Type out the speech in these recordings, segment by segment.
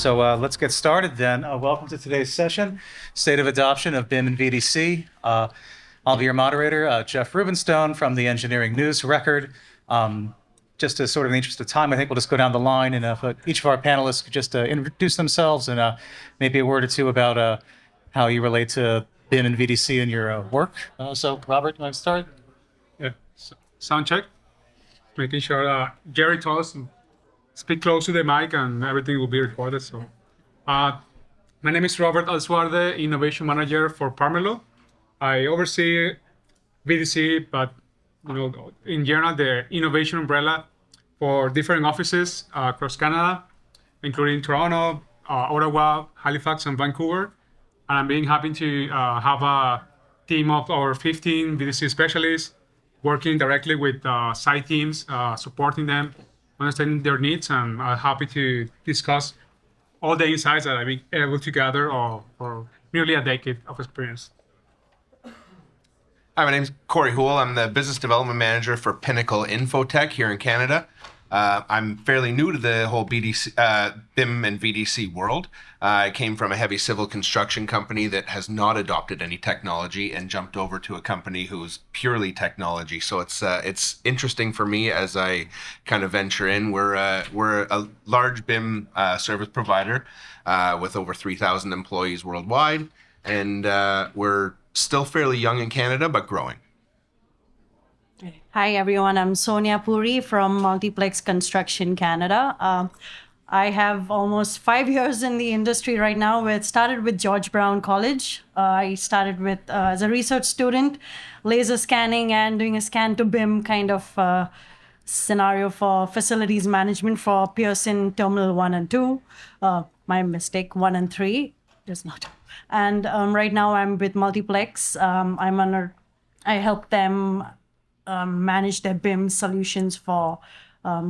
So let's get started then. Welcome to today's session, State of Adoption of BIM and VDC. I'll be your moderator, Jeff Rubenstone from the Engineering News Record. Just as sort of in the interest of time, I think we'll just go down the line and if each of our panelists could just introduce themselves and maybe a word or two about how you relate to BIM and VDC in your work. So Robert, you want to start? Yeah, sound check. Making sure Jerry told us to speak close to the mic and everything will be recorded. So, my name is Robert Alzuarde, Innovation Manager for Pomerleau. I oversee VDC, but in general, the innovation umbrella for different offices across Canada, including Toronto, Ottawa, Halifax, and Vancouver. And I'm being happy to have a team of over 15 VDC specialists working directly with site teams, supporting them, understanding their needs, and I'm happy to discuss all the insights that I've been able to gather for nearly a decade of experience. Hi, my name is Cory Houle. I'm the Business Development Manager for Pinnacle Infotech here in Canada. I'm fairly new to the whole BDC, BIM and VDC world. I came from a heavy civil construction company that has not adopted any technology and jumped over to a company who's purely technology. So it's interesting for me as I kind of venture in. We're a large BIM service provider with over 3,000 employees worldwide, and we're still fairly young in Canada, but growing. Hi, everyone. I'm Sonya Puri from Multiplex Construction Canada. I have almost 5 years in the industry right now. It started with George Brown College. I started with as a research student, laser scanning and doing a scan to BIM kind of scenario for facilities management for Pearson Terminal 1 and 2. My mistake, 1 and 3. There's not. And right now I'm with Multiplex. I help them manage their BIM solutions for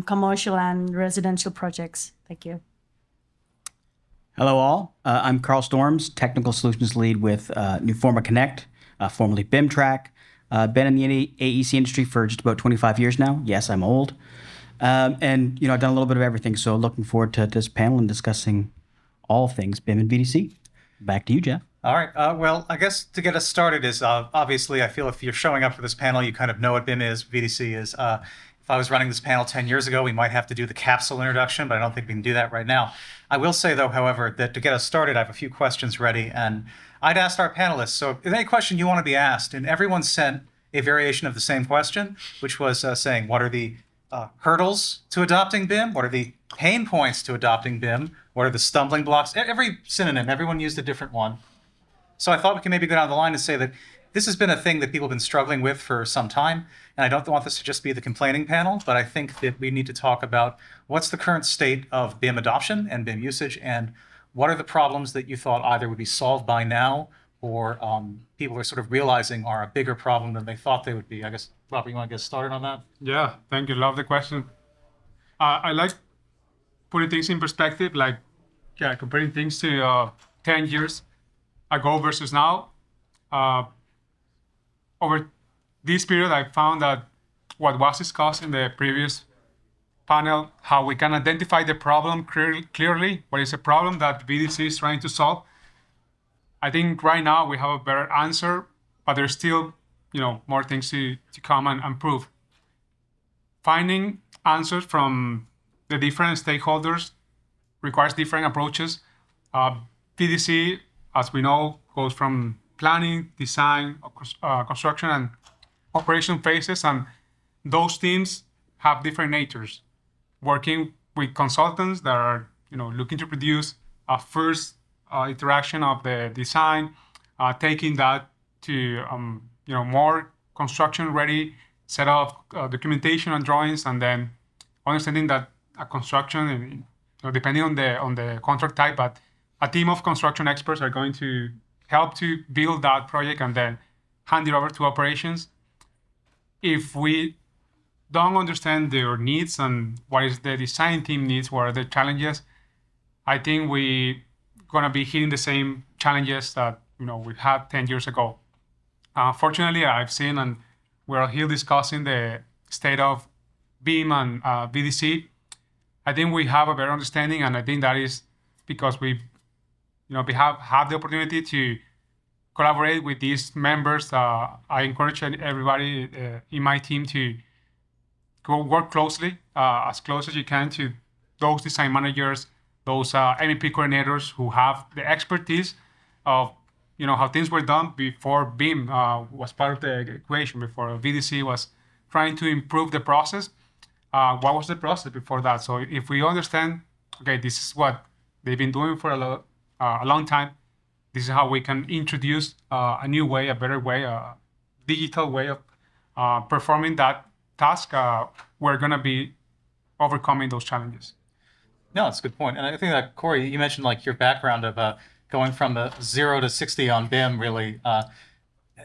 commercial and residential projects. Thank you. Hello all, I'm Carl Storms, Technical Solutions Lead with Newforma Connect, formerly BIM Track. Been in the AEC industry for just about 25 years now. Yes, I'm old. And I've done a little bit of everything, so looking forward to this panel and discussing all things BIM and VDC. Back to you, Jeff. All right. Well, I guess to get us started is obviously I feel if you're showing up for this panel, you kind of know what BIM is, VDC is. If I was running this panel 10 years ago, we might have to do the capsule introduction, but I don't think we can do that right now. I will say, though, however, that to get us started, I have a few questions ready, and I'd asked our panelists, so if there's any question you want to be asked, and everyone sent a variation of the same question, which was saying, what are the hurdles to adopting BIM? What are the pain points to adopting BIM? What are the stumbling blocks? Every synonym, everyone used a different one. So I thought we could maybe go down the line and say that this has been a thing that people have been struggling with for some time. And I don't want this to just be the complaining panel, but I think that we need to talk about what's the current state of BIM adoption and BIM usage, and what are the problems that you thought either would be solved by now or people are sort of realizing are a bigger problem than they thought they would be. I guess, Robert, you want to get started on that? Yeah, thank you. Love the question. I like putting things in perspective, like comparing things to 10 years ago versus now. Over this period, I found that what was discussed in the previous panel, how we can identify the problem clearly, what is a problem that VDC is trying to solve. I think right now we have a better answer, but there's still more things to come and improve. Finding answers from the different stakeholders requires different approaches. VDC, as we know, goes from planning, design, construction, and operation phases, and those teams have different natures. Working with consultants that are, looking to produce a first iteration of the design, taking that to, more construction-ready set of documentation and drawings, and then understanding that a construction, depending on the contract type, but a team of construction experts are going to help to build that project and then hand it over to operations. If we don't understand their needs and what is the design team needs, what are the challenges, I think we're going to be hitting the same challenges that we had 10 years ago. Fortunately, I've seen, and we're here discussing the state of BIM and VDC. I think we have a better understanding, and I think that is because we have the opportunity to collaborate with these members. I encourage everybody in my team to go work closely, as close as you can to those design managers, those MEP coordinators who have the expertise of how things were done before BIM was part of the equation, before VDC was trying to improve the process. What was the process before that? So if we understand, okay, this is what they've been doing for a long time, this is how we can introduce a new way, a better way, a digital way of performing that task. We're going to be overcoming those challenges. No, that's a good point. And I think that, Cory, you mentioned like your background of going from the 0 to 60 on BIM, really.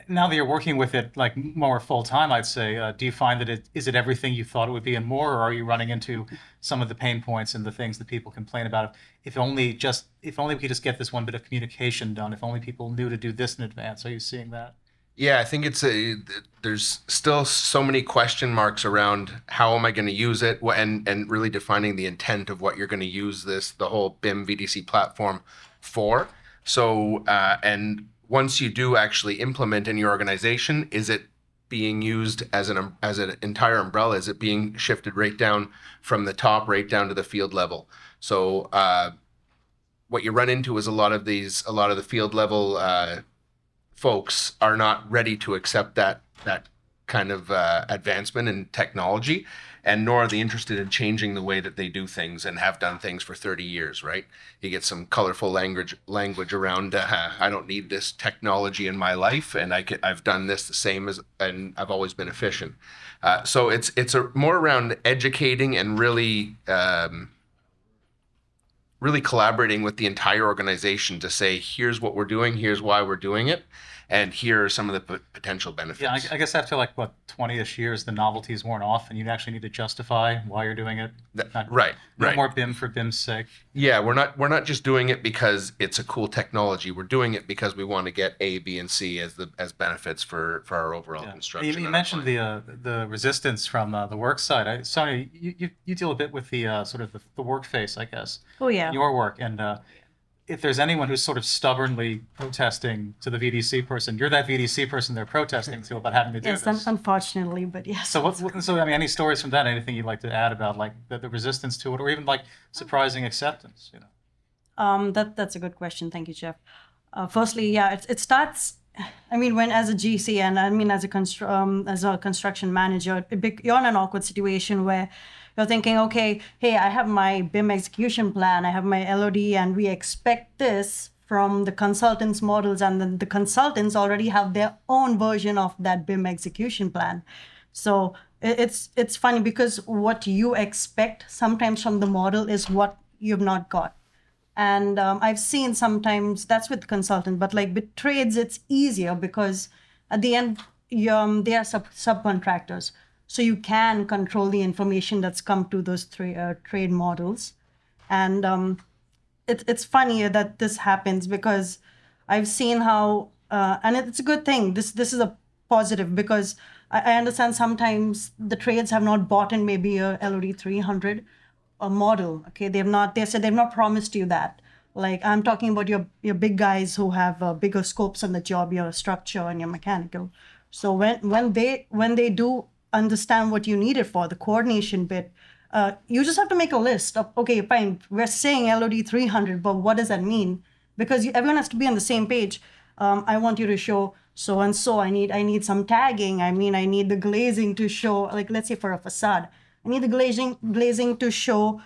Now that you're working with it like more full time, I'd say, do you find that is it everything you thought it would be and more, or are you running into some of the pain points and the things that people complain about? If only we could just get this one bit of communication done, if only people knew to do this in advance. Are you seeing that? Yeah, I think there's still so many question marks around how am I going to use it, and really defining the intent of what you're going to use the whole BIM VDC platform for. So, and once you do actually implement in your organization, is it being used as an entire umbrella? Is it being shifted right down from the top, right down to the field level? So, what you run into is a lot of the field level folks are not ready to accept that kind of advancement in technology, and nor are they interested in changing the way that they do things and have done things for 30 years, right? You get some colorful language around, I don't need this technology in my life, and I've done this the same and I've always been efficient. So it's more around educating and really collaborating with the entire organization to say, here's what we're doing, here's why we're doing it, and here are some of the potential benefits. Yeah, I guess after like, what, 20-ish years, the novelties worn off, and you actually need to justify why you're doing it. Right. No more BIM for BIM's sake. Yeah, we're not just doing it because it's a cool technology. We're doing it because we want to get A, B, and C as benefits for our overall construction. You mentioned the resistance from the work side. Sonya, you deal a bit with the sort of the work face, I guess. Oh, yeah. Your work, and if there's anyone who's sort of stubbornly protesting to the VDC person, you're that VDC person they're protesting to about having to do Yes, this. unfortunately, but yes. So I mean, any stories from that? Anything you'd like to add about like the resistance to it, or even like surprising acceptance? That's a good question. Thank you, Jeff. Firstly, yeah, it starts. I mean, when as a GC and I mean as a construction manager, you're in an awkward situation where you're thinking, okay, hey, I have my BIM execution plan, I have my LOD, and we expect this from the consultants' models, and then the consultants already have their own version of that BIM execution plan. So it's funny because what you expect sometimes from the model is what you've not got. And I've seen sometimes that's with consultants, but like with trades, it's easier because at the end, they are subcontractors. So you can control the information that's come to those trade models. And it's funny that this happens because I've seen how, and it's a good thing. This is a positive because I understand sometimes the trades have not bought in maybe a LOD 300 a model. Okay, they said they've not promised you that. Like I'm talking about your big guys who have bigger scopes on the job, your structure and your mechanical. So when they do understand what you need it for, the coordination bit, you just have to make a list of, okay, fine, we're saying LOD 300, but what does that mean? Because everyone has to be on the same page. I want you to show so and so. I need some tagging. I mean, I need the glazing to show, like let's say for a facade, I need the glazing to show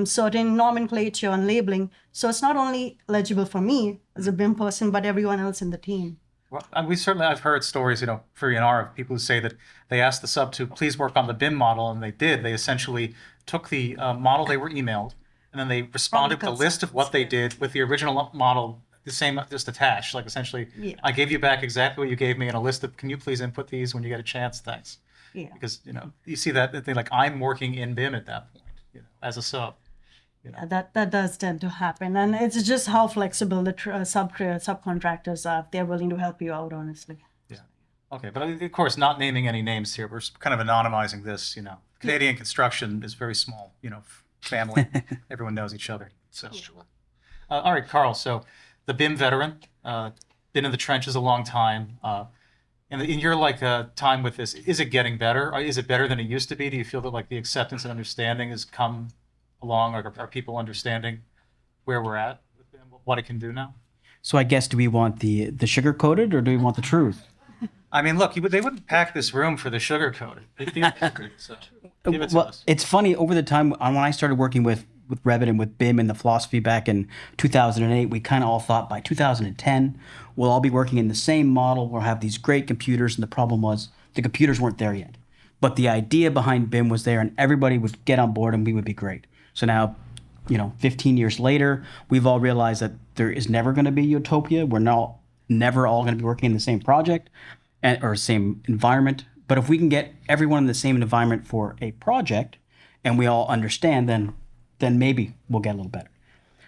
certain nomenclature and labeling. So it's not only legible for me as a BIM person, but everyone else in the team. Well, I've heard stories, for ENR of people who say that they asked the sub to please work on the BIM model, and they did. They essentially took the model they were emailed, and then they responded with a list of what they did with the original model, the same, just attached. Like essentially, yeah. I gave you back exactly what you gave me in a list of, can you please input these when you get a chance? Thanks. Yeah. Because, you see that thing like I'm working in BIM at that point, as a sub. Yeah, that does tend to happen, and it's just how flexible the subcontractors are. They're willing to help you out, honestly. Yeah. Okay, but of course, not naming any names here. We're kind of anonymizing this. Canadian construction is very small. Family. Everyone knows each other. So. All right, Carl. So the BIM veteran, been in the trenches a long time. In your time with this, is it getting better? Or is it better than it used to be? Do you feel that like the acceptance and understanding has come along? Or are people understanding where we're at with BIM, what it can do now? So I guess, do we want the sugar coated or do we want the truth? I mean, look, they wouldn't pack this room for the sugar coated. So give it to us. It's funny, over the time when I started working with Revit and with BIM and the philosophy back in 2008, we kind of all thought by 2010 we'll all be working in the same model. We'll have these great computers, and the problem was the computers weren't there yet. But the idea behind BIM was there, and everybody would get on board, and we would be great. So now, 15 years later, we've all realized that there is never going to be utopia. We're never all going to be working in the same project or same environment. But if we can get everyone in the same environment for a project, and we all understand, then maybe we'll get a little better.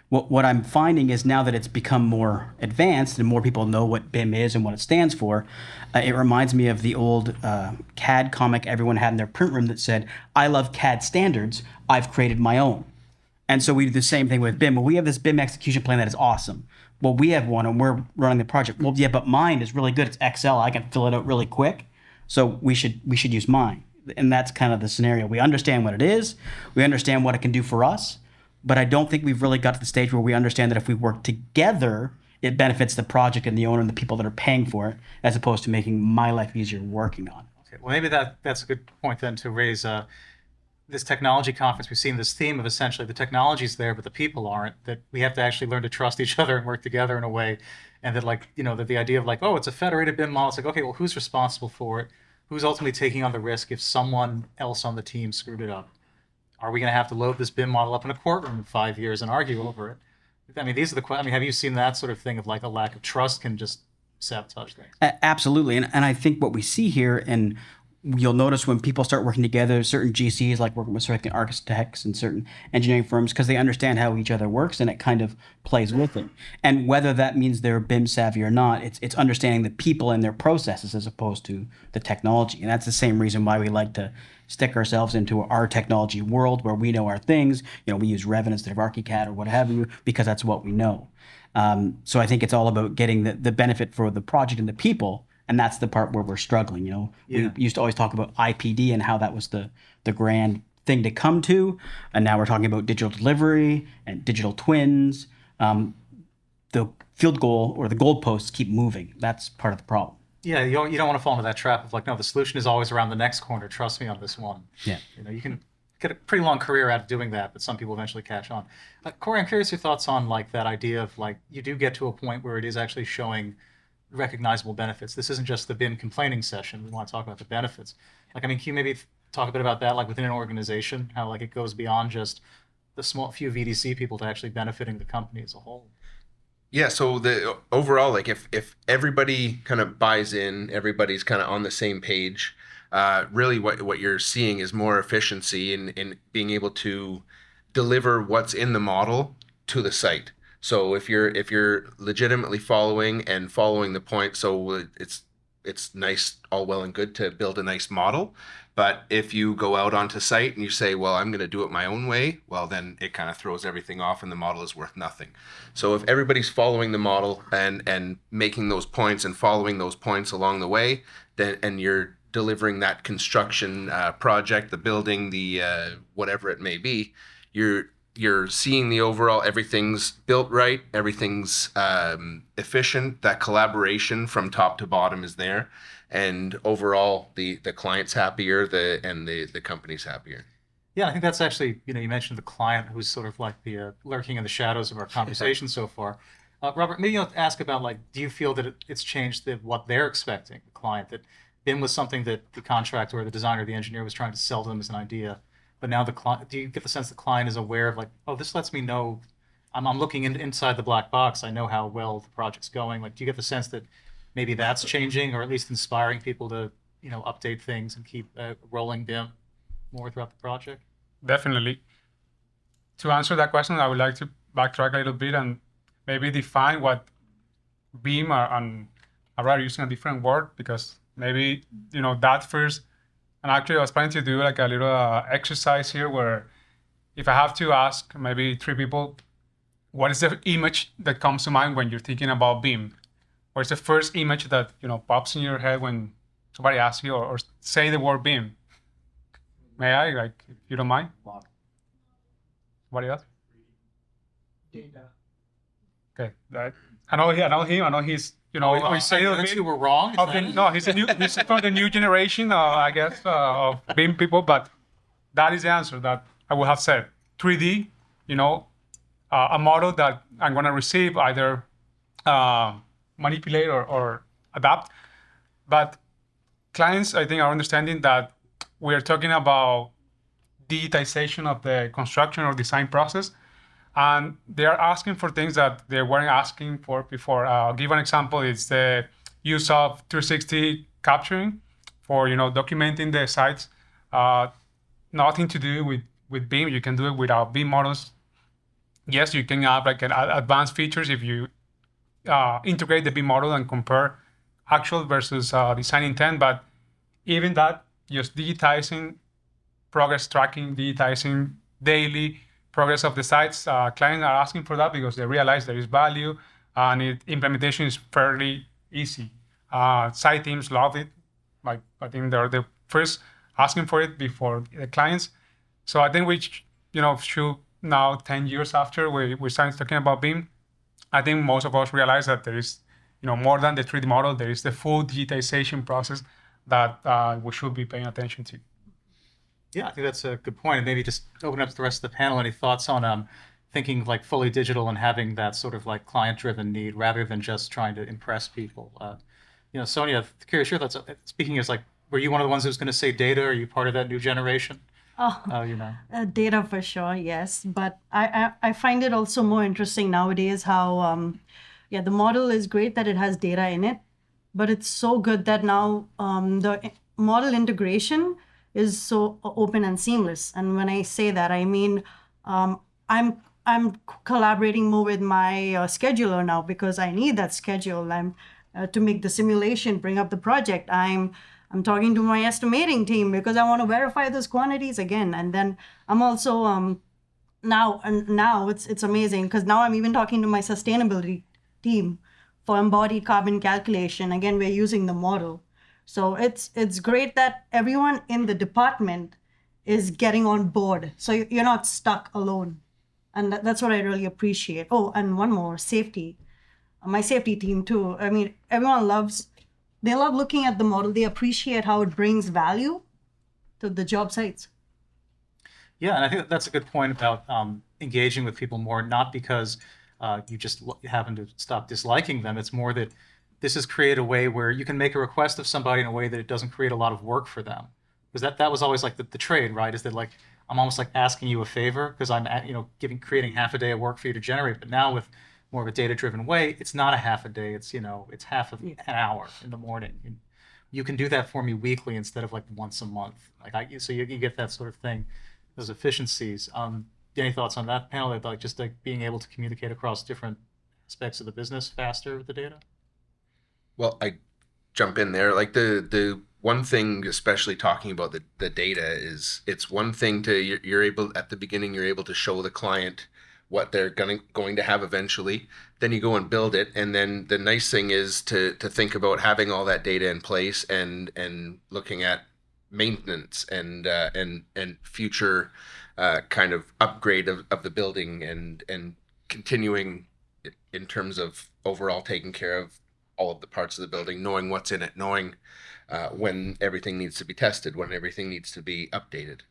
What I'm finding is now that it's become more advanced and more people know what BIM is and what it stands for, it reminds me of the old CAD comic everyone had in their print room that said, "I love CAD standards, I've created my own." And so we do the same thing with BIM. Well, we have this BIM execution plan that is awesome. Well, we have one and we're running the project. Well, yeah, but mine is really good. It's Excel. I can fill it out really quick. So we should use mine. And that's kind of the scenario. We understand what it is. We understand what it can do for us. But I don't think we've really got to the stage where we understand that if we work together, it benefits the project and the owner and the people that are paying for it, as opposed to making my life easier working on it. Okay, well, maybe that's a good point then to raise this technology conference. We've seen this theme of essentially the technology's there, but the people aren't, that we have to actually learn to trust each other and work together in a way. And that that the idea of oh, it's a federated BIM model. It's like, okay, well, who's responsible for it? Who's ultimately taking on the risk if someone else on the team screwed it up? Are we going to have to load this BIM model up in a courtroom in 5 years and argue over it? I mean, these are the questions. I mean, have you seen that sort of thing of a lack of trust can just sabotage things? Absolutely. And I think what we see here, and you'll notice when people start working together, certain GCs like working with certain architects and certain engineering firms, because they understand how each other works and it kind of plays with it. And whether that means they're BIM savvy or not, it's understanding the people and their processes as opposed to the technology. And that's the same reason why we like to stick ourselves into our technology world where we know our things. We use Revit instead of ArchiCAD or what have you, because that's what we know. So I think it's all about getting the benefit for the project and the people. And that's the part where we're struggling. We used to always talk about IPD and how that was the grand thing to come to. And now we're talking about digital delivery and digital twins. The field goal or the goalposts keep moving. That's part of the problem. Yeah, you don't want to fall into that trap of no, the solution is always around the next corner. Trust me on this one. Yeah. You can get a pretty long career out of doing that, but some people eventually catch on. Cory, I'm curious your thoughts on that idea of you do get to a point where it is actually showing recognizable benefits. This isn't just the BIM complaining session. We want to talk about the benefits. Can you maybe talk a bit about that, within an organization, how it goes beyond just the small few VDC people to actually benefiting the company as a whole? Yeah, so the overall, if everybody kind of buys in, everybody's kind of on the same page, really what you're seeing is more efficiency in being able to deliver what's in the model to the site. So if you're legitimately following the point, so it's nice, all well and good to build a nice model, but if you go out onto site and you say, well, I'm going to do it my own way, well, then it kind of throws everything off and the model is worth nothing. So if everybody's following the model and making those points and following those points along the way, then and you're delivering that construction project, the building, the whatever it may be, you're seeing the overall, everything's built right, everything's efficient, that collaboration from top to bottom is there, and overall the client's happier, and the company's happier. Yeah, I think that's actually, you mentioned the client who's sort of the lurking in the shadows of our conversation so far. Robert, maybe I'll ask about do you feel that it's changed what they're expecting, the client, that BIM was something that the contractor or the designer or the engineer was trying to sell to them as an idea, but now the client, do you get the sense the client is aware of oh, this lets me know, I'm looking inside the black box, I know how well the project's going. Do you get the sense that maybe that's changing, or at least inspiring people to update things and keep rolling BIM more throughout the project? Definitely. To answer that question, I would like to backtrack a little bit and maybe define what BIM are, and I'd rather using a different word because maybe that first. And actually, I was planning to do a little exercise here where if I have to ask maybe 3 people what is the image that comes to mind when you're thinking about BIM? What is the first image that pops in your head when somebody asks you or say the word BIM? May I, like, if you don't mind? What else? Data. Okay, I know him. I know he's we say That's who we're wrong. Is that it? no, he's from the new generation, I guess, of BIM people. But that is the answer that I would have said. 3D, a model that I'm going to receive, either manipulate or adapt. But clients, I think, are understanding that we are talking about digitization of the construction or design process, and they are asking for things that they weren't asking for before. I'll give an example. It's the use of 360 capturing for documenting the sites. Nothing to do with BIM. You can do it without BIM models. Yes, you can have like advanced features if you integrate the BIM model and compare actual versus design intent. But even that, just digitizing progress tracking, digitizing daily progress of the sites. Clients are asking for that because they realize there is value, and implementation is fairly easy. Site teams love it. Like, I think they're the first asking for it before the clients. So I think we should now, 10 years after we started talking about BIM, I think most of us realize that there is more than the 3D model. There is the full digitization process that we should be paying attention to. Yeah, I think that's a good point. And maybe just open up to the rest of the panel. Any thoughts on thinking like fully digital and having that sort of like client-driven need rather than just trying to impress people? Sonya, curious your thoughts. Speaking as like, were you one of the ones who was going to say data? Are you part of that new generation? Data for sure, yes. But I find it also more interesting nowadays how, the model is great that it has data in it, but it's so good that now the model integration is so open and seamless. And when I say that, I mean, I'm collaborating more with my scheduler now because I need that schedule. I'm to make the simulation, bring up the project. I'm talking to my estimating team because I want to verify those quantities again. And then I'm also now it's amazing because now I'm even talking to my sustainability team for embodied carbon calculation. Again, we're using the model. So it's great that everyone in the department is getting on board. So you're not stuck alone. And that's what I really appreciate. Oh, and one more, safety. My safety team too. I mean, everyone they love looking at the model. They appreciate how it brings value to the job sites. Yeah, and I think that's a good point about engaging with people more, not because you just happen to stop disliking them. It's more that this has created a way where you can make a request of somebody in a way that it doesn't create a lot of work for them. Because that was always like the trade, right? Is that like, I'm almost like asking you a favor because I'm creating half a day of work for you to generate. But now with more of a data-driven way, it's not a half a day. It's it's half of an hour in the morning. And you can do that for me weekly instead of like once a month. So you get that sort of thing, those efficiencies. Any thoughts on that panel? Like just like being able to communicate across different aspects of the business faster with the data. Well, I jump in there. Like the one thing, especially talking about the data, is it's one thing to you're able at the beginning you're able to show the client what they're going to have eventually. Then you go and build it, and then the nice thing is to think about having all that data in place and looking at maintenance and future kind of upgrade of the building and continuing in terms of overall taking care of all of the parts of the building, knowing what's in it, knowing when everything needs to be tested, when everything needs to be updated.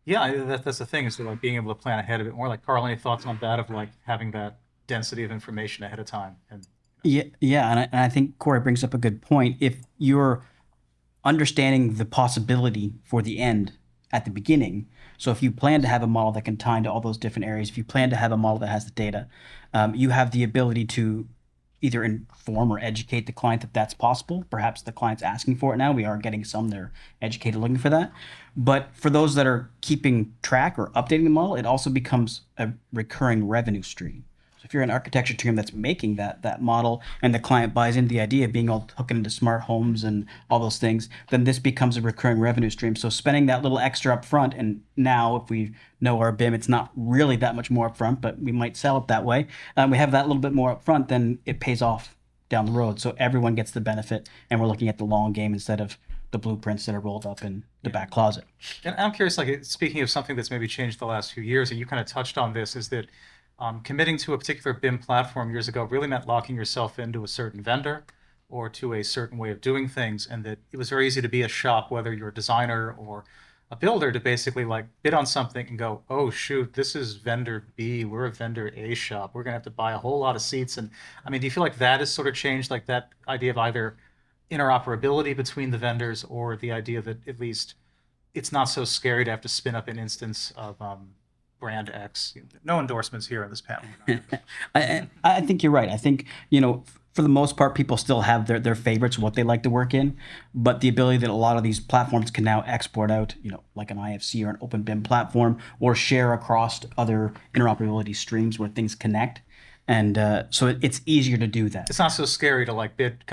Yeah, that's the thing, is like being able to plan ahead a bit more. Like, Carl, any thoughts on that, of like having that density of information ahead of time? And and I think Cory brings up a good point. If you're understanding the possibility for the end at the beginning, so if you plan to have a model that can tie into all those different areas, if you plan to have a model that has the data, you have the ability to either inform or educate the client that that's possible. Perhaps the client's asking for it now. We are getting some that are educated looking for that. But for those that are keeping track or updating the model, it also becomes a recurring revenue stream. So If you're an architecture team that's making that model and the client buys into the idea of being able to hook into smart homes and all those things, then this becomes a recurring revenue stream. So spending that little extra up front, and now if we know our BIM, it's not really that much more up front, but we might sell it that way. We have that little bit more up front, then it pays off down the road. So everyone gets the benefit, and we're looking at the long game instead of the blueprints that are rolled up in the back closet. And I'm curious, like speaking of something that's maybe changed the last few years, and you kind of touched on this, is that committing to a particular BIM platform years ago really meant locking yourself into a certain vendor or to a certain way of doing things, and that it was very easy to be a shop, whether you're a designer or a builder, to basically like bid on something and go, oh shoot, this is vendor B, we're a vendor A shop, we're gonna have to buy a whole lot of seats. And I mean, do you feel like that has sort of changed, like that idea of either interoperability between the vendors, or the idea that at least it's not so scary to have to spin up an instance of brand X? No endorsements here on this panel. I think you're right. I think, for the most part, people still have their favorites, what they like to work in, but the ability that a lot of these platforms can now export out, like an IFC or an open BIM platform, or share across other interoperability streams where things connect. And so it's easier to do that. It's not so scary to like bid,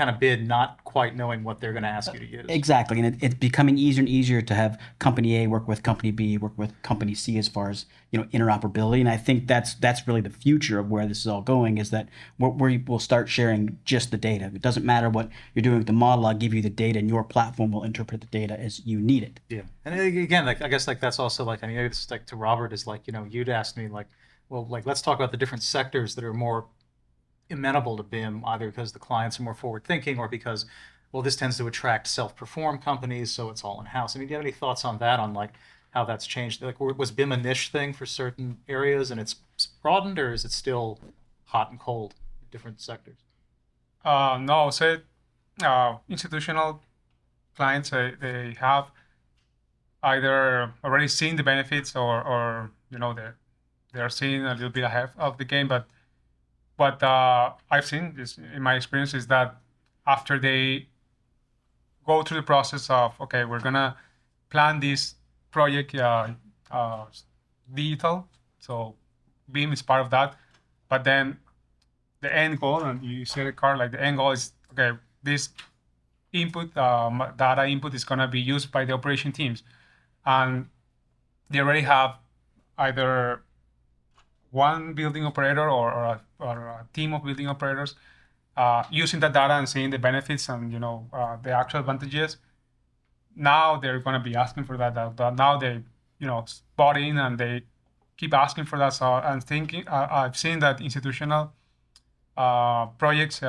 not quite knowing what they're going to ask you to use. Exactly. And it's becoming easier and easier to have company A work with company B, work with company C as far as, interoperability. And I think that's really the future of where this is all going, is that we'll start sharing just the data. It doesn't matter what you're doing with the model. I'll give you the data, and your platform will interpret the data as you need it. Yeah. And again, like, I guess like that's also like, I mean, it's like to Robert is like, you'd asked me like, well, like, let's talk about the different sectors that are more amenable to BIM, either because the clients are more forward thinking or because, well, this tends to attract self-perform companies, so it's all in-house. I mean, do you have any thoughts on that, on like how that's changed? Like, was BIM a niche thing for certain areas and it's broadened, or is it still hot and cold in different sectors? No, say institutional clients, they have either already seen the benefits or they're seeing a little bit ahead of the game. But what I've seen is, in my experience, is that after they go through the process of, okay, we're gonna plan this project digital, so BIM is part of that, but then the end goal, and you said it, Carl, like the end goal is, okay, this input, data input is gonna be used by the operation teams, and they already have either one building operator or a team of building operators using that data and seeing the benefits and the actual advantages. Now they're going to be asking for that data. Now they bought in and they keep asking for that. So I'm thinking, I've seen that institutional projects,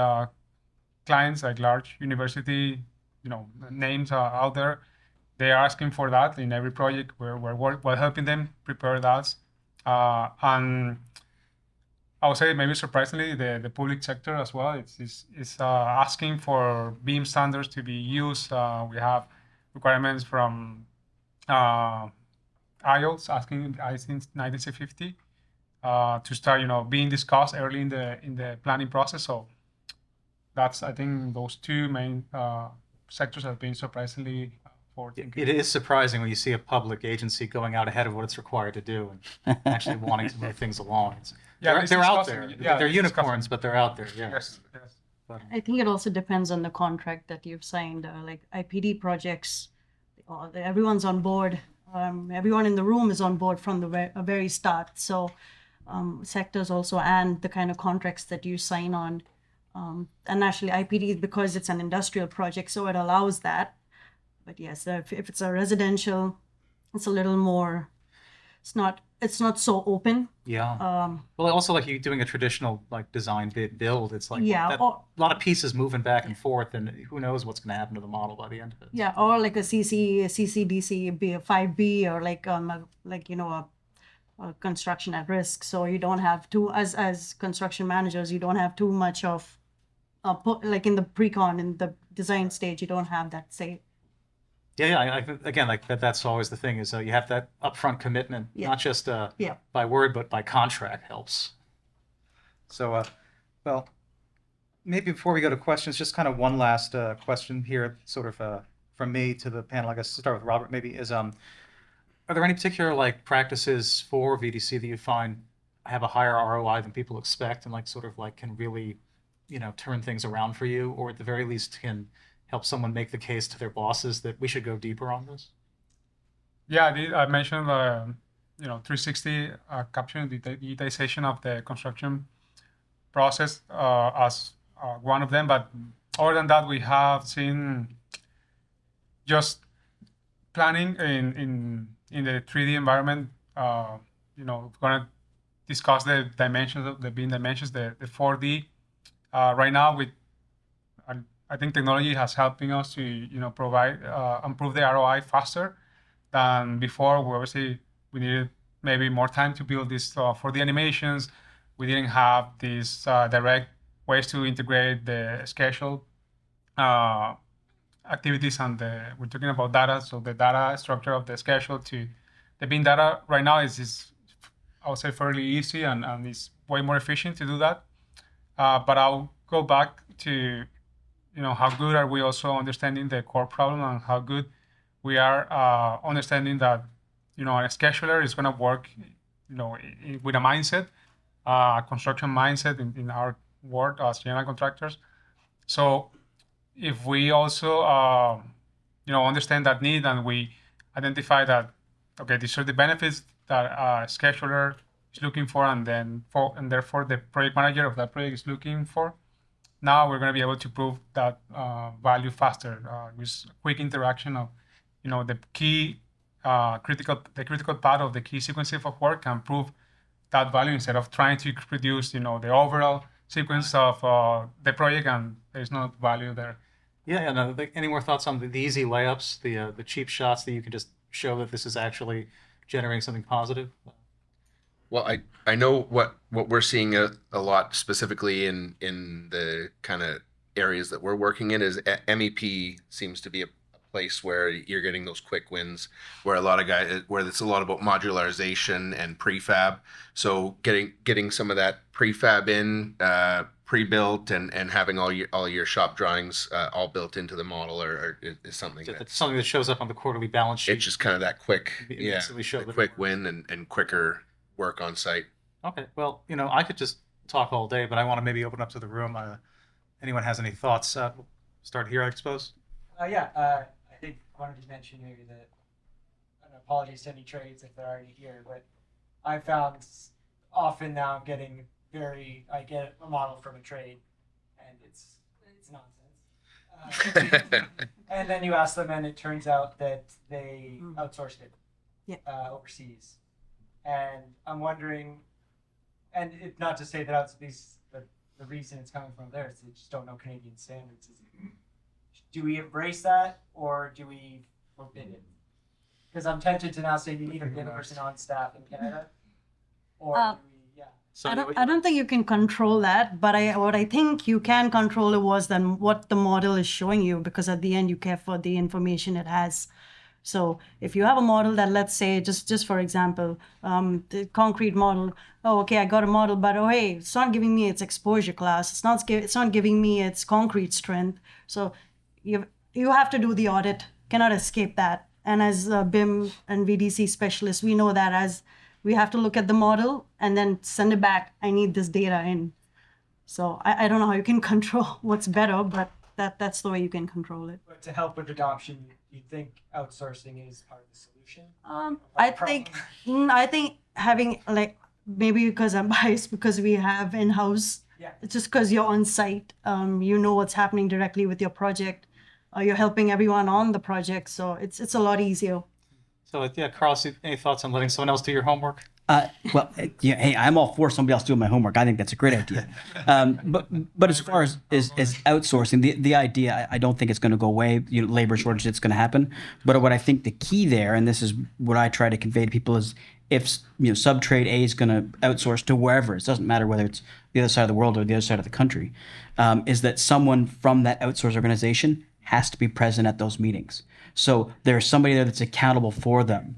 clients like large university names out there, they are asking for that in every project. We're helping them prepare that. And I would say, maybe surprisingly, the public sector as well is asking for BIM standards to be used. We have requirements from IELTS asking, I think, 1950 to start being discussed early in the planning process. So that's, I think, those two main sectors have been surprisingly forward thinking. It is surprising when you see a public agency going out ahead of what it's required to do and actually wanting to move things along. They're out there. They're unicorns, but they're out there. Yeah. Yes. I think it also depends on the contract that you've signed. Like IPD projects, everyone's on board. Everyone in the room is on board from the very start. So sectors also, and the kind of contracts that you sign on. And actually IPD, because it's an industrial project, so it allows that. But yes, if it's a residential, it's a little more, it's not so open. Yeah. Well, also, like, you doing a traditional like design bid build, it's like Yeah, a lot of pieces moving back and forth, and who knows what's going to happen to the model by the end of it. Yeah, or like a CCDC, be a 5B, or a construction at risk. So you don't have to, as construction managers, you don't have too much of, like in the pre-con, in the design stage, you don't have that say. Yeah. Again, like that's always the thing, is you have that upfront commitment, not just by word, but by contract helps. So, well, maybe before we go to questions, just kind of one last question here, sort of from me to the panel. I guess to start with Robert, maybe is are there any particular like practices for VDC that you find have a higher ROI than people expect and like sort of like can really, turn things around for you, or at the very least can help someone make the case to their bosses that we should go deeper on this? Yeah, I mentioned 360 capturing the digitization of the construction process as one of them. But other than that, we have seen just planning in the 3D environment. We're gonna discuss the dimensions of the BIM dimensions, the 4D. Right now, I think technology has helping us to provide improve the ROI faster than before. Obviously, we needed maybe more time to build this 4D animations. We didn't have these direct ways to integrate the schedule activities, and we're talking about data. So the data structure of the schedule to the BIM data right now is I would say fairly easy and it's way more efficient to do that. But I'll go back to how good are we also understanding the core problem, and how good we are understanding that a scheduler is going to work with a mindset, a construction mindset in our world as general contractors. So if we also understand that need, and we identify that these are the benefits that a scheduler is looking for, and therefore the project manager of that project is looking for, now we're going to be able to prove that value faster with quick interaction of the key critical part of the key sequence of work, and prove that value instead of trying to produce the overall sequence of the project and there's no value there. Yeah, no. Any more thoughts on the easy layups, the cheap shots that you can just show that this is actually generating something positive? Well, I know what we're seeing a lot specifically in the kind of areas that we're working in is MEP seems to be a place where you're getting those quick wins, where it's a lot about modularization and prefab. So getting some of that prefab in pre-built and having all your shop drawings all built into the model or is something It's something that shows up on the quarterly balance sheet. it's just kind of that quick the quick win and quicker work on site. Okay, well, I could just talk all day, but I want to maybe open up to the room. Anyone has any thoughts? We'll start here, I suppose. I think I wanted to mention maybe that, and apologies to any trades if they're already here, but I found often now I'm getting I get a model from a trade and it's nonsense. And then you ask them and it turns out that they outsourced it overseas. And I'm wondering, and not to say that the reason it's coming from there is they just don't know Canadian standards. Do we embrace that or do we forbid it? Because I'm tempted to now say you need a BIM person on staff in Canada, or do we, So I don't think you can control that, but what I think you can control it was then what the model is showing you, because at the end you care for the information it has. So if you have a model that, let's say, just for example, the concrete model, I got a model, but hey, it's not giving me its exposure class. It's not giving me its concrete strength. So you have to do the audit. Cannot escape that. And as a BIM and VDC specialist, we know that as we have to look at the model and then send it back. I need this data in. So I don't know how you can control what's better, but that's the way you can control it. But to help with adoption, you think outsourcing is part of the solution? I think having, like, maybe because I'm biased, because we have in-house. Yeah. It's just because you're on site. You know what's happening directly with your project. You're helping everyone on the project, so it's a lot easier. So Carlos, any thoughts on letting someone else do your homework? Hey, I'm all for somebody else doing my homework. I think that's a great idea. But as far as outsourcing, the idea, I don't think it's going to go away. Labor shortage, it's going to happen. But what I think the key there, and this is what I try to convey to people, is if subtrade A is going to outsource to wherever, it doesn't matter whether it's the other side of the world or the other side of the country, is that someone from that outsource organization has to be present at those meetings. So there's somebody there that's accountable for them.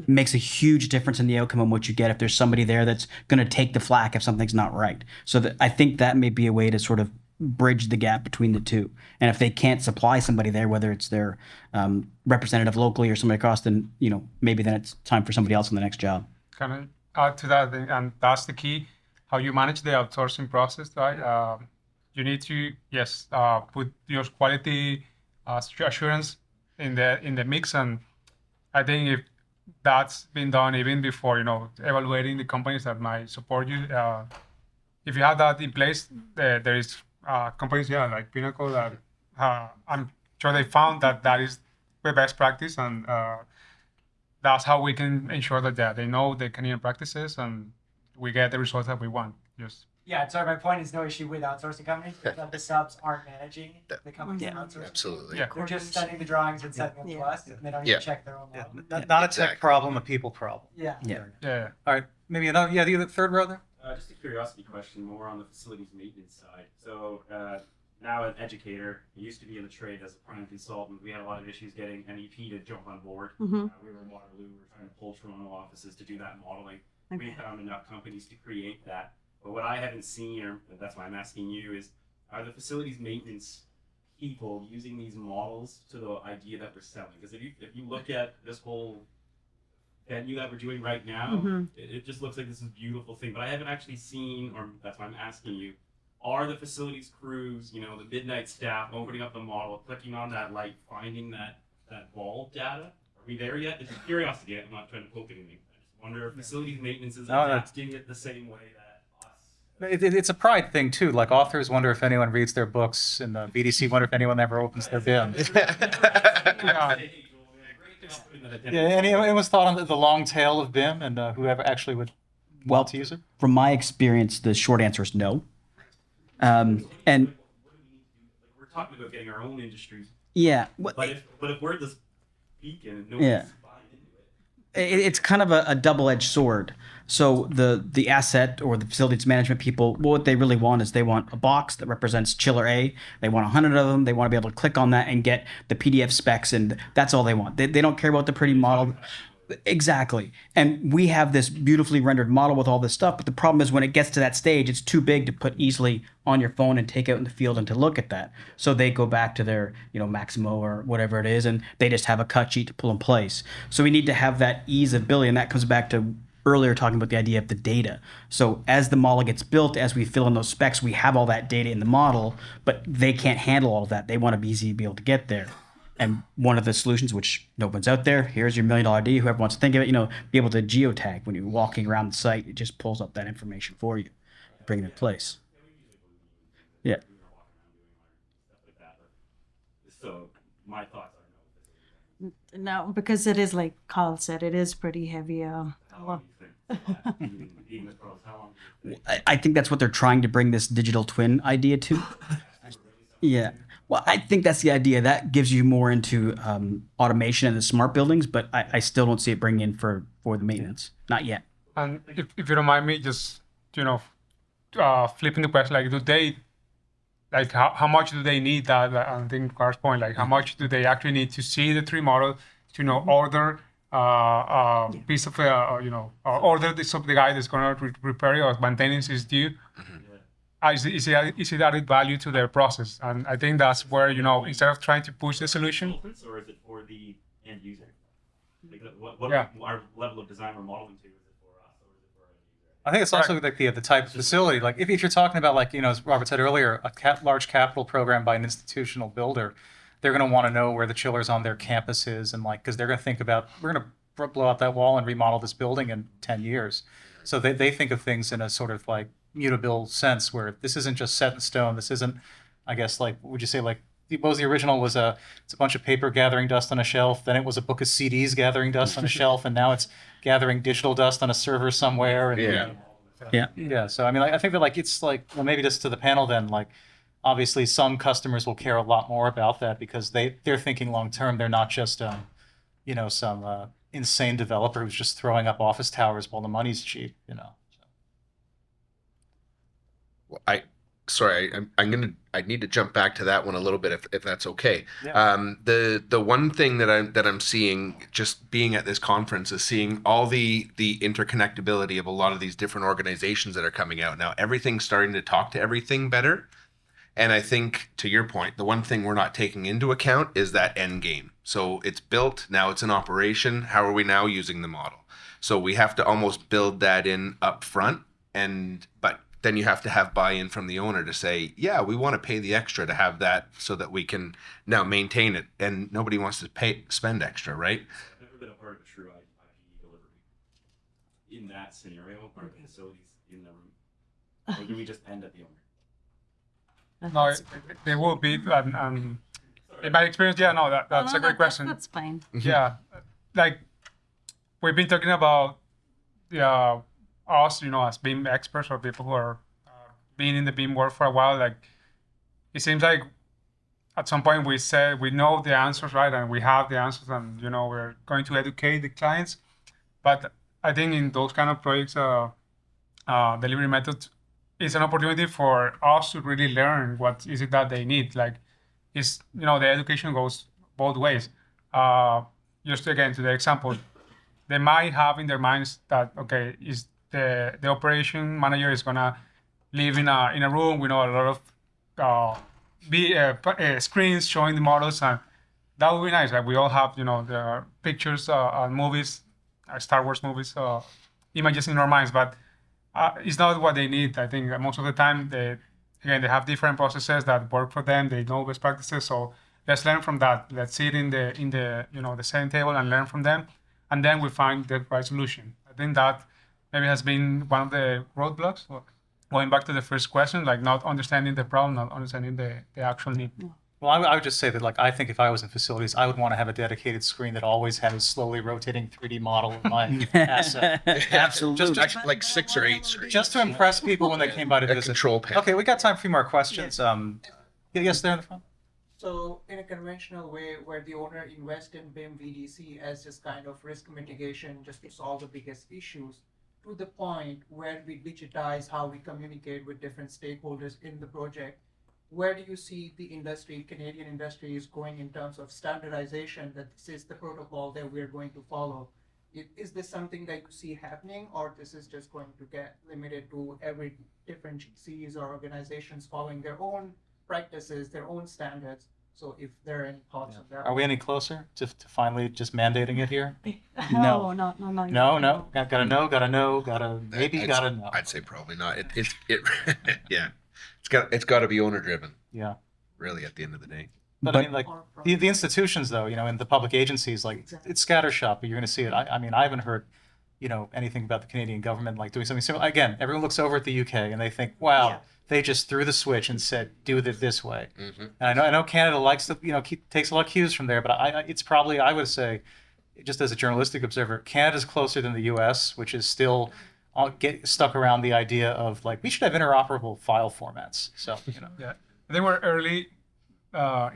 Makes a huge difference in the outcome of what you get if there's somebody there that's going to take the flack if something's not right. So I think that may be a way to sort of bridge the gap between the two. And if they can't supply somebody there, whether it's their representative locally or somebody across, then maybe then it's time for somebody else on the next job. Can add to that, and that's the key, how you manage the outsourcing process, right? You need to, yes, put your quality assurance in the mix, and I think if that's been done even before, evaluating the companies that might support you, if you have that in place, there is companies, like Pinnacle, that I'm sure they found that is the best practice, and that's how we can ensure that they know the Canadian practices and we get the results that we want. Just Yeah, sorry, my point is no issue with outsourcing companies, but that the subs aren't managing the companies that outsource. Absolutely. Yeah. They're just sending the drawings and sending them to us, and they don't Yeah. even check their own model. Not a Exactly. tech problem, a people problem. Yeah. yeah. All right, maybe another. Yeah, the third row there. Just a curiosity question, more on the facilities maintenance side. So now an educator, I used to be in the trade as a prime consultant. We had a lot of issues getting NEP to jump on board. We were in Waterloo. We were trying to pull Toronto offices to do that modeling. We found enough companies to create that. But what I haven't seen, or that's why I'm asking you, is are the facilities maintenance people using these models to the idea that we're selling? Because if you look at this whole venue that we're doing right now, it just looks like this is a beautiful thing. But I haven't actually seen, or that's why I'm asking you, are the facilities crews, the midnight staff opening up the model, clicking on that light, finding that ball data? Are we there yet? It's a curiosity. I'm not trying to poke anything. I just wonder if facilities maintenance is adapting it the same way that us. It's a pride thing too. Like authors wonder if anyone reads their books, and the VDC wonder if anyone ever opens their BIM. Yeah, anyone's thought on the long tail of BIM and whoever actually would want to use it? From my experience, the short answer is no. And We're talking about getting our own industries, yeah, but if we're this beacon and no Yeah. one's buying into it. it's kind of a double-edged sword. So the asset or the facilities management people, what they really want is they want a box that represents chiller A. They want 100 of them. They want to be able to click on that and get the PDF specs, and that's all they want. They don't care about the pretty model. Exactly. And we have this beautifully rendered model with all this stuff, but the problem is when it gets to that stage, it's too big to put easily on your phone and take out in the field and to look at that. So they go back to their, Maximo or whatever it is, and they just have a cut sheet to pull in place. So we need to have that ease of building, and that comes back to earlier talking about the idea of the data. So as the model gets built, as we fill in those specs, we have all that data in the model, but they can't handle all of that. They want to be easy to be able to get there. And one of the solutions, which no one's out there, here's your $1 million idea, whoever wants to think of it, be able to geotag when you're walking around the site. It just pulls up that information for you, bring it in place. Yeah. So my thoughts are no. No, because it is like Carl said, it is pretty heavy. How long do you think? Being the pros, how long do you think? I think that's what they're trying to bring this digital twin idea to. Yeah. Well, I think that's the idea. That gives you more into automation and the smart buildings, but I still don't see it bringing in for the maintenance. Not yet. And if you don't mind me just, flipping the question, like, do they, like, how much do they need that? I think Carl's point, like, how much do they actually need to see the 3D model to, order piece of, order the guy that's going to repair it or maintenance is due? Is it added value to their process? And I think that's where, instead of trying to push the solution. Or is it for the end user? Like, what Yeah. our level of design we're modeling to, is it for us or is it for our end user? I think it's also like the type of facility. Like if you're talking about, like, as Robert said earlier, a large capital program by an institutional builder, they're going to want to know where the chillers on their campus is, and because they're going to think about, we're going to blow out that wall and remodel this building in 10 years. So they think of things in a sort of like mutable sense, where this isn't just set in stone. This isn't, I guess, like, would you say, like, what was the original? It's a bunch of paper gathering dust on a shelf. Then it was a book of CDs gathering dust on a shelf, and now it's gathering digital dust on a server somewhere. And, yeah. So I mean, I think that, like, it's like, well, maybe just to the panel then, like, obviously some customers will care a lot more about that because they're thinking long term. They're not just some insane developer who's just throwing up office towers while the money's cheap. I need to jump back to that one a little bit if that's okay. Yeah. The one thing that I'm seeing just being at this conference is seeing all the interconnectability of a lot of these different organizations that are coming out now. Everything's starting to talk to everything better, and I think, to your point, the one thing we're not taking into account is that end game. So it's built, now it's in operation. How are we now using the model? So we have to almost build that in up front, but then you have to have buy-in from the owner to say, yeah, we want to pay the extra to have that so that we can now maintain it. And nobody wants to spend extra, right? I've never been a part of a true IP delivery. In that scenario, are the facilities in the room? Or do we just end at the owner? No, they will be. In my experience, yeah, no, that's a great question. That's fine. Yeah, like we've been talking about us, as BIM experts or people who are being in the BIM world for a while. Like it seems like at some point we said we know the answers, right, and we have the answers, and we're going to educate the clients. But I think in those kind of projects, delivery methods is an opportunity for us to really learn what is it that they need. Like, the education goes both ways. Just again to the example, they might have in their minds that okay, is the operation manager is gonna live in a room with a lot of screens showing the models, and that would be nice. Like we all have the pictures and movies, Star Wars movies, images in our minds, but it's not what they need. I think most of the time they have different processes that work for them. They know best practices, so let's learn from that. Let's sit in the the same table and learn from them, and then we find the right solution. I think that maybe has been one of the roadblocks. Going back to the first question, like not understanding the problem, not understanding the actual need. Well, I would just say that, like, I think if I was in facilities, I would want to have a dedicated screen that always had a slowly rotating 3D model of my asset. Absolutely. Actually, like 6 or 8 screens. Just to impress people when they came by to A visit. control panel. Okay, we got time for a few more questions. Yes, there in the front. So in a conventional way where the owner invests in BIM VDC as just kind of risk mitigation just to solve the biggest issues, to the point where we digitize how we communicate with different stakeholders in the project, where do you see the industry, Canadian industry, is going in terms of standardization, that this is the protocol that we're going to follow? Is this something that you see happening, or this is just going to get limited to every different GCs or organizations following their own practices, their own standards? So if there are any thoughts on that. Are we any closer to finally just mandating it here? No. No. Gotta know, maybe gotta know. I'd say probably not. Yeah. It's got to be owner driven. Yeah. Really, at the end of the day. But I mean, like, the institutions, though, in the public agencies, like, it's scattershot, but you're going to see it. I mean, I haven't heard, anything about the Canadian government, like, doing something similar. Again, everyone looks over at the UK and they think, wow, they just threw the switch and said, do it this way. Mm-hmm. And I know Canada likes to, takes a lot of cues from there, but it's probably, I would say, just as a journalistic observer, Canada's closer than the US, which is still get stuck around the idea of, like, we should have interoperable file formats. So, Yeah, they were early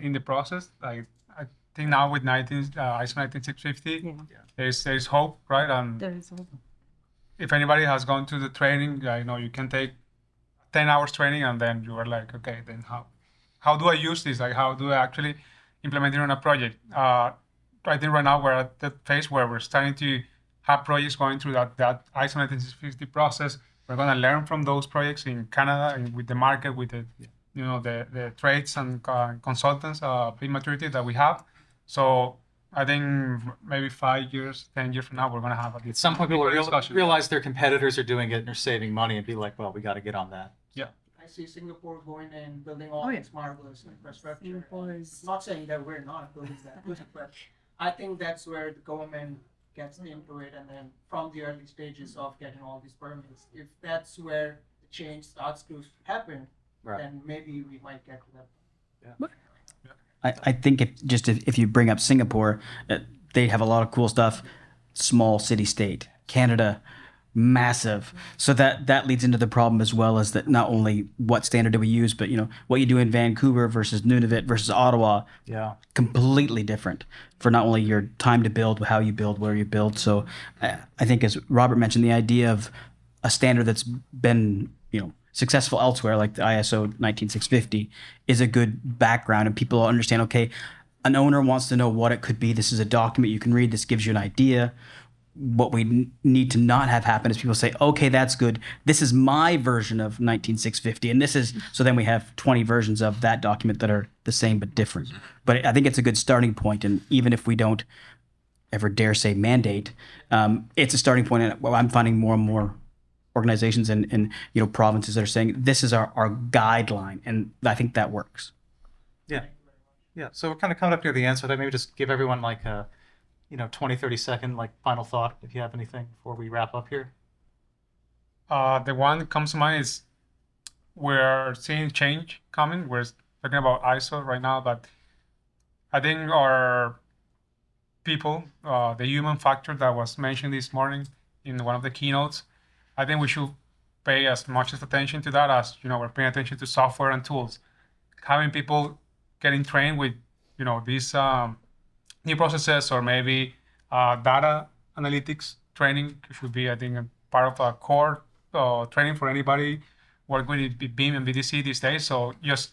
in the process. Like I think now with ISO 19650, there's hope, right? There is hope. If anybody has gone to the training, you can take 10 hours training, and then you are like, okay, then how do I use this? Like, how do I actually implement it on a project? I think right now we're at the phase where we're starting to have projects going through that ISO 19650 process. We're going to learn from those projects in Canada and with the market, with the trades and consultants, big maturity that we have. So I think maybe 5 years, 10 years from now, we're going to have at some point people realize their competitors are doing it and they're saving money and be like, well, we got to get on that. Yeah. I see Singapore going and building all this marvelous infrastructure. Not saying that we're not building that, but I think that's where the government gets into it, and then from the early stages of getting all these permits, if that's where the change starts to happen, then maybe we might get to that. I think if you bring up Singapore, they have a lot of cool stuff. Small city state. Canada, massive. So that leads into the problem as well, as that not only what standard do we use, but what you do in Vancouver versus Nunavut versus Ottawa. Yeah. Completely different for not only your time to build, how you build, where you build. So I think, as Robert mentioned, the idea of a standard that's been successful elsewhere, like the ISO 19650, is a good background, and people understand, okay, an owner wants to know what it could be. This is a document you can read. This gives you an idea. what we need to not have happen is people say, okay, that's good. This is my version of 19650. And this is, so then we have 20 versions of that document that are the same but different. But I think it's a good starting point. And even if we don't ever dare say mandate, it's a starting point. And I'm finding more and more organizations and provinces that are saying, this is our guideline. And I think that works. Yeah. Yeah. So we're kind of coming up near the end. So that maybe just give everyone like a 20, 30 second like final thought if you have anything before we wrap up here. The one that comes to mind is we're seeing change coming. We're talking about ISO right now, but I think our people, the human factor that was mentioned this morning in one of the keynotes, I think we should pay as much attention to that as we're paying attention to software and tools. Having people getting trained with these new processes, or maybe data analytics training should be, I think, a part of a core training for anybody working with BIM and VDC these days. So just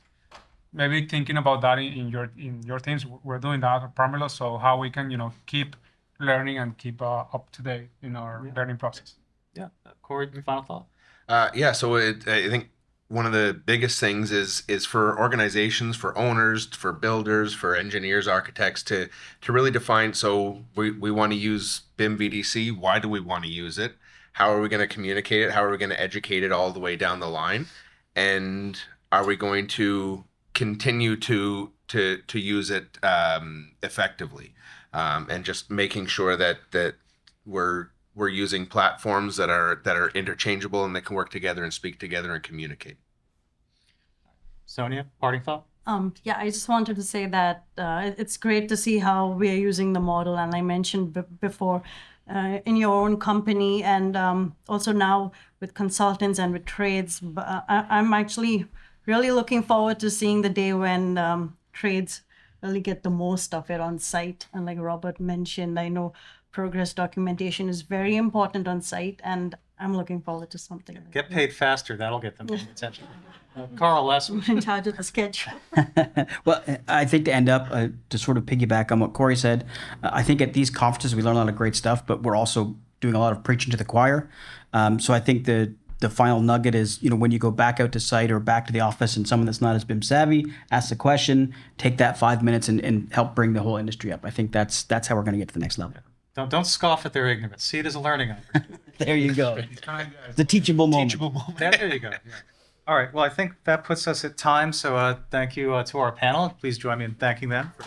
maybe thinking about that in your teams. We're doing that at Pomerleau, so how we can keep learning and keep up to date in our learning process. Yeah. Cory, your final thought? So I think one of the biggest things is for organizations, for owners, for builders, for engineers, architects to really define. So we want to use BIM VDC. Why do we want to use it? How are we going to communicate it? How are we going to educate it all the way down the line? And are we going to continue to use it effectively? And just making sure that we're using platforms that are interchangeable and that can work together and speak together and communicate. Sonya, parting thought? I just wanted to say that it's great to see how we are using the model. And I mentioned before in your own company and also now with consultants and with trades. I'm actually really looking forward to seeing the day when trades really get the most of it on site. And like Robert mentioned, I know progress documentation is very important on site, and I'm looking forward to something. Get paid faster. That'll get them attention. Carl, last one. In charge of the sketch. Well, I think to end up, to sort of piggyback on what Cory said, I think at these conferences we learn a lot of great stuff, but we're also doing a lot of preaching to the choir. So I think the final nugget is, when you go back out to site or back to the office and someone that's not as BIM savvy, ask the question, take that 5 minutes and help bring the whole industry up. I think that's how we're going to get to the next level. Don't scoff at their ignorance. See it as a learning opportunity. There you go. The teachable moment. There you go. Yeah. All right. Well, I think that puts us at time. So thank you to our panel. Please join me in thanking them for